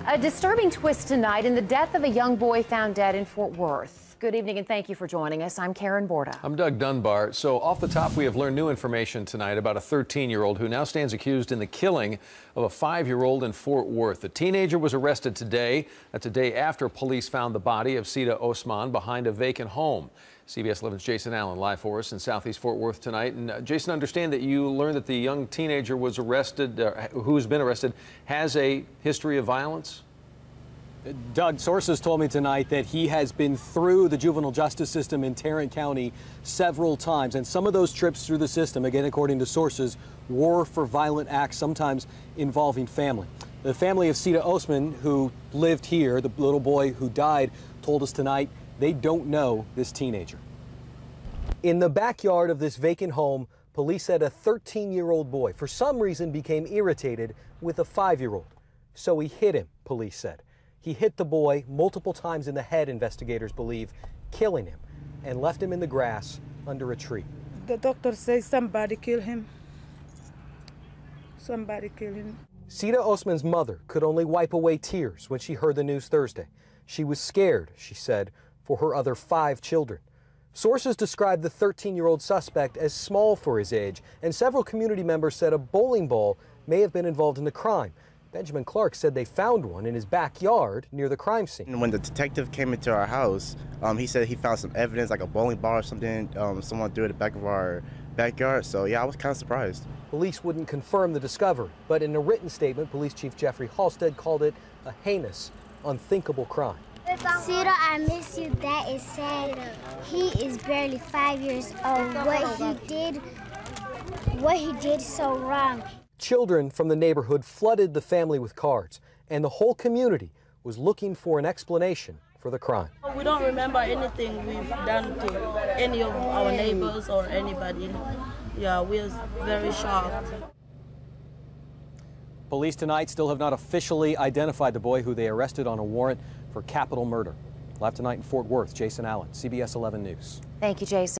A disturbing twist tonight in the death of a young boy found dead in Fort Worth. Good evening and thank you for joining us. I'm Karen Borda. I'm Doug Dunbar. So off the top, we have learned new information tonight about a 13-year-old who now stands accused in the killing of a 5-year-old in Fort Worth. The teenager was arrested today. That's a day after police found the body of Soomaali Ah behind a vacant home. CBS 11's Jason Allen live for us in Southeast Fort Worth tonight. And Jason, understand that you learned that the young teenager was arrested, who's been arrested, has a history of violence? Doug, sources told me tonight that he has been through the juvenile justice system in Tarrant County several times. And some of those trips through the system, again, according to sources, were for violent acts, sometimes involving family. The family of Soomaali Ah, who lived here, the little boy who died, told us tonight they don't know this teenager. In the backyard of this vacant home, police said a 13-year-old boy, for some reason, became irritated with a 5-year-old. So he hit him, police said. He hit the boy multiple times in the head, investigators believe, killing him, and left him in the grass under a tree. The doctor says somebody killed him. Somebody killed him. Soomaali Ah's mother could only wipe away tears when she heard the news Thursday. She was scared, she said, for her other 5 children. Sources described the 13-year-old suspect as small for his age, and several community members said a bowling ball may have been involved in the crime. Benjamin Clark said they found one in his backyard near the crime scene. When the detective came into our house, he said he found some evidence, like a bowling ball or something, someone threw it at the back of our backyard. So yeah, I was kind of surprised. Police wouldn't confirm the discovery, but in a written statement, Police Chief Jeffrey Halstead called it a heinous, unthinkable crime. Soomaali, I miss you. That is sad. He is barely 5 years old. What he did so wrong. Children from the neighborhood flooded the family with cards, and the whole community was looking for an explanation for the crime. We don't remember anything we've done to any of our neighbors or anybody. Yeah, we're very shocked. Police tonight still have not officially identified the boy who they arrested on a warrant for capital murder. Live tonight in Fort Worth, Jason Allen, CBS 11 News. Thank you, Jason.